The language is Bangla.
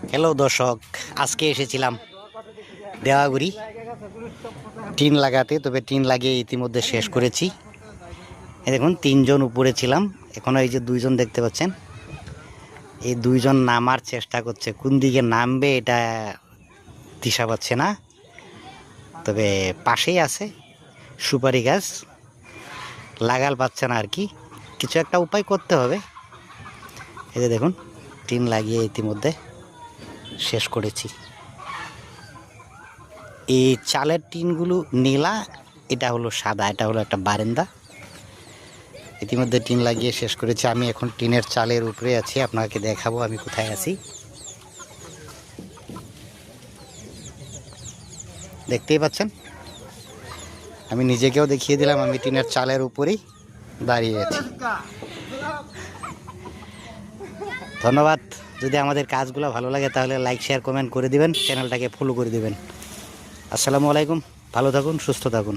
হ্যালো দর্শক, আজকে এসেছিলাম দেওয়াগুড়ি টিন লাগাতে, তবে টিন লাগিয়ে ইতিমধ্যে শেষ করেছি। এই দেখুন 3 জন উপরে ছিলাম, এখনও এই যে 2 জন দেখতে পাচ্ছেন, এই 2 জন নামার চেষ্টা করছে। কোন দিকে নামবে এটা দিশা পাচ্ছে না, তবে পাশেই আছে সুপারি গাছ, লাগাল পাচ্ছে না আর কি, কিছু একটা উপায় করতে হবে। এই যে দেখুন টিন লাগিয়ে ইতিমধ্যে শেষ করেছি। এই চালের টিনগুলো নীলা, এটা হলো সাদা, এটা হলো একটা বারান্দা। ইতিমধ্যে টিন লাগিয়ে শেষ করেছি। আমি এখন টিনের চালের উপরে আছি, আপনাকে দেখাবো আমি কোথায় আছি। দেখতেই পাচ্ছেন, আমি নিজেকেও দেখিয়ে দিলাম, আমি টিনের চালের উপরেই দাঁড়িয়ে আছি। ধন্যবাদ। যদি আমাদের কাজগুলো ভালো লাগে তাহলে লাইক শেয়ার কমেন্ট করে দিবেন, চ্যানেলটাকে ফলো করে দিবেন। আসসালামু আলাইকুম, ভালো থাকুন, সুস্থ থাকুন।